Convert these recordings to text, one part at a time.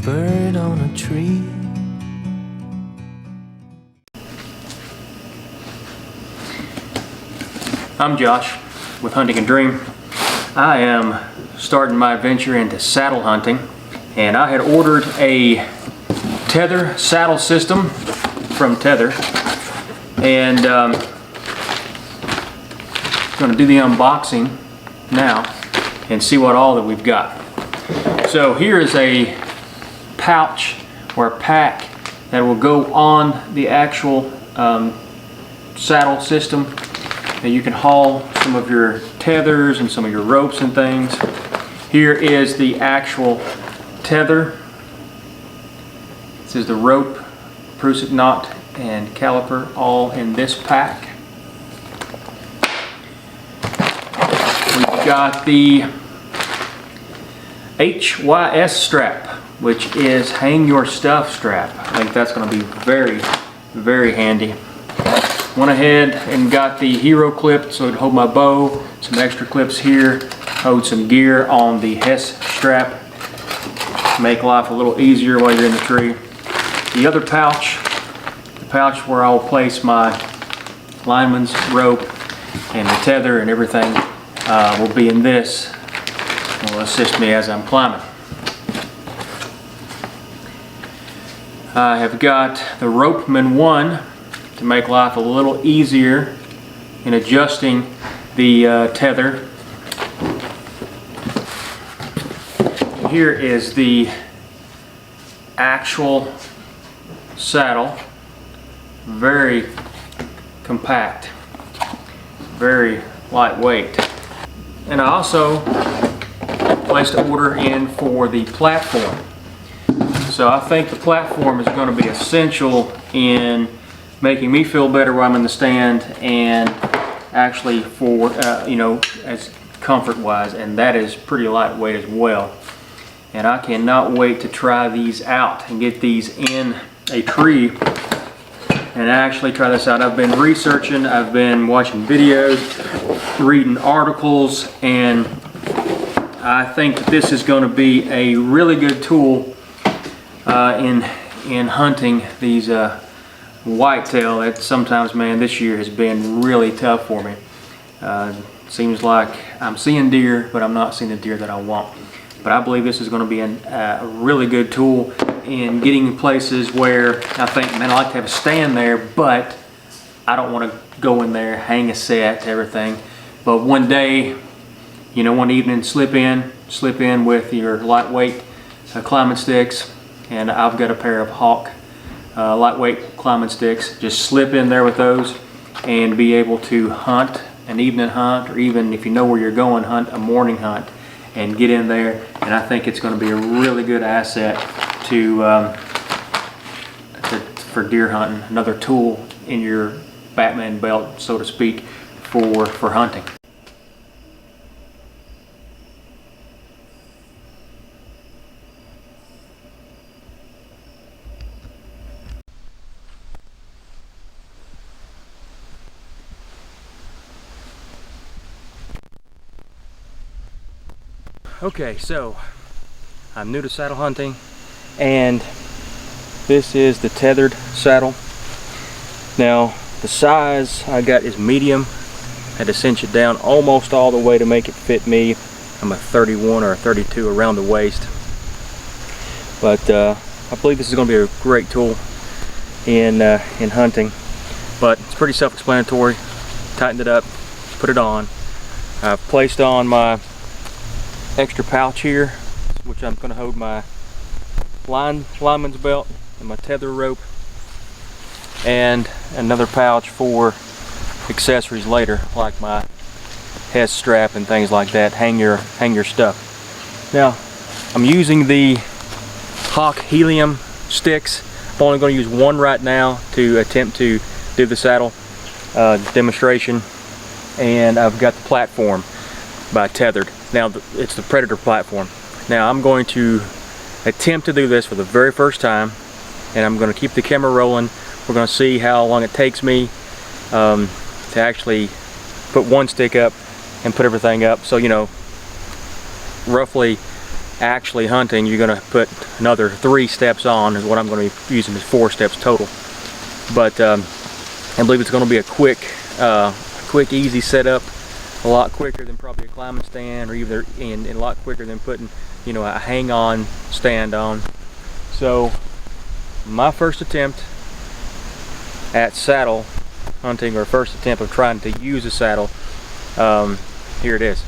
bird on a tree. I'm Josh with Hunting and Dream. I am starting my venture into saddle hunting, and I had ordered a Tethrd saddle system from Tethrd, and going to do the unboxing now and see what all that we've got. So here is a pouch or a pack that will go on the actual saddle system, that you can haul some of your tethers and some of your ropes and things. Here is the actual tether. This is the rope, prusik knot, and caliper all in this pack. We've got the HYS strap, which is hang your stuff strap. I think that's going to be very, very handy. Went ahead and got the hero clip so it'd hold my bow, some extra clips here, hold some gear on the HES strap, make life a little easier while you're in the tree. The other pouch, the pouch where I'll place my lineman's rope and the tether and everything, will be in this. It will assist me as I'm climbing. I have got the Ropeman 1 to make life a little easier in adjusting the tether. Here is the actual saddle, very compact, very lightweight. And I also placed an order in for the platform. So I think the platform is going to be essential in making me feel better while I'm in the stand, and actually for you know, as comfort wise, and that is pretty lightweight as well. And I cannot wait to try these out and get these in a tree and actually try this out. I've been researching, I've been watching videos, reading articles, and I think that this is going to be a really good tool in hunting these whitetail. That sometimes, man, this year has been really tough for me. Seems like I'm seeing deer, but I'm not seeing the deer that I want. But I believe this is going to be a really good tool in getting places where I think, man, I like to have a stand there, but I don't want to go in there, hang a set, everything. But one day, you know, one evening, slip in with your lightweight climbing sticks, and I've got a pair of Hawk lightweight climbing sticks. Just slip in there with those and be able to hunt an evening hunt, or even if you know where you're going, hunt a morning hunt, and get in there. And I think it's going to be a really good asset for deer hunting. Another tool in your Batman belt, so to speak, for hunting. Okay, so I'm new to saddle hunting, and this is the Tethrd saddle. Now, the size I got is medium. I had to cinch it down almost all the way to make it fit me. I'm a 31 or a 32 around the waist. But I believe this is going to be a great tool in hunting. But it's pretty self-explanatory. Tightened it up, put it on. I've placed on my extra pouch here, which I'm going to hold my lineman's belt and my tether rope, and another pouch for accessories later, like my HES strap and things like that. Hang your stuff. Now, I'm using the Hawk helium sticks. I'm only going to use one right now to attempt to do the saddle demonstration, and I've got the platform by Tethrd. Now, it's the Predator platform. Now, I'm going to attempt to do this for the very first time, and I'm going to keep the camera rolling. We're going to see how long it takes me to actually put one stick up and put everything up. So, you know, roughly actually hunting, you're going to put another 3 steps on, is what I'm going to be using, is 4 steps total. But I believe it's going to be a quick, easy setup, a lot quicker than probably a climbing stand, or either and a lot quicker than putting, you know, a hang-on stand on. So my first attempt at saddle hunting, or first attempt of trying to use a saddle, here it is.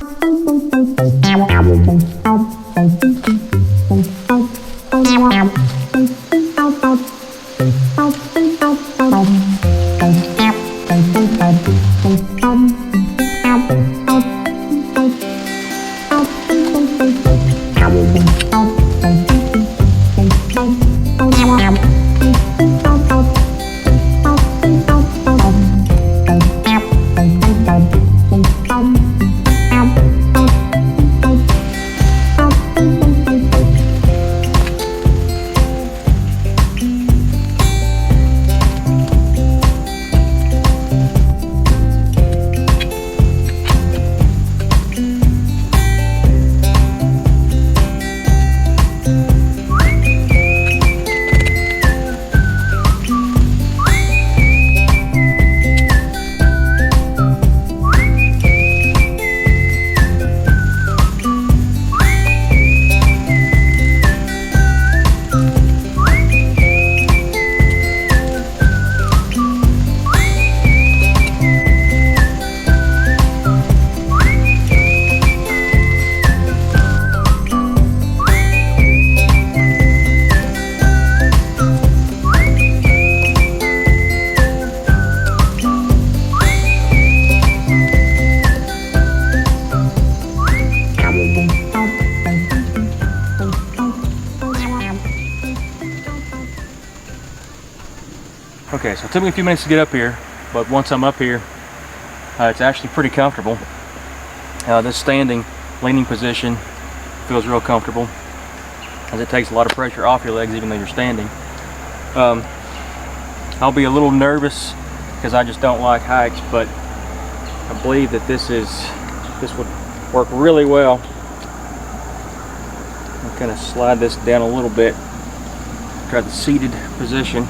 Okay, so it took me a few minutes to get up here, but once I'm up here, it's actually pretty comfortable. This standing, leaning position feels real comfortable, as it takes a lot of pressure off your legs even though you're standing. I'll be a little nervous because I just don't like hikes, but I believe that this would work really well. I'll kind of slide this down a little bit, try the seated position.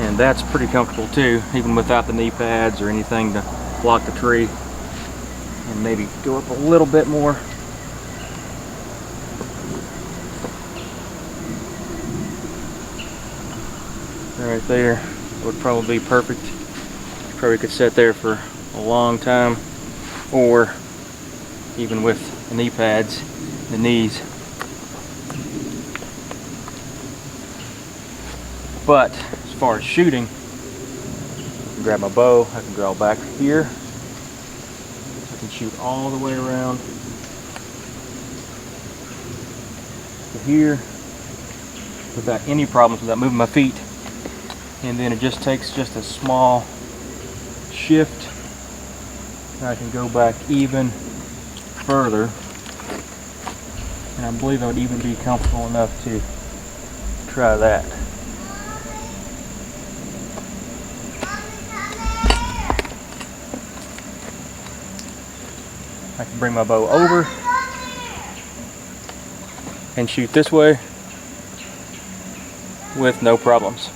And that's pretty comfortable too, even without the knee pads or anything to block the tree. And maybe go up a little bit more. Right there would probably be perfect. Probably could sit there for a long time, or even with the knee pads, the knees. But as far as shooting, I can grab my bow, I can draw back here, I can shoot all the way around to here without any problems, without moving my feet. And then it just takes just a small shift, and I can go back even further, and I believe I would even be comfortable enough to try that. I can bring my bow over and shoot this way with no problems.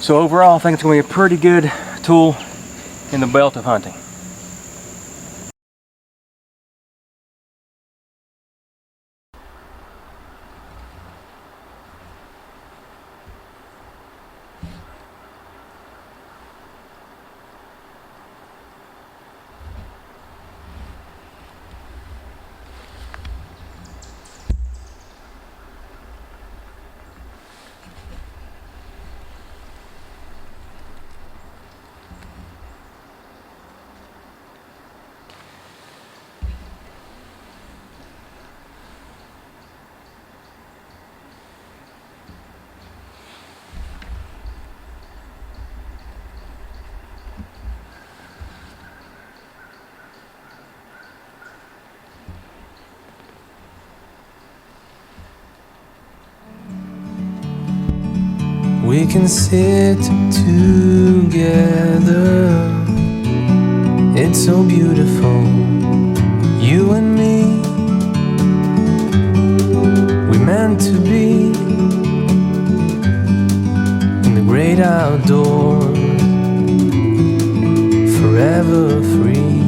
So overall, I think it's going to be a pretty good tool in the belt of hunting. We can sit together, it's so beautiful. You and me, we meant to be in the great outdoors, forever free.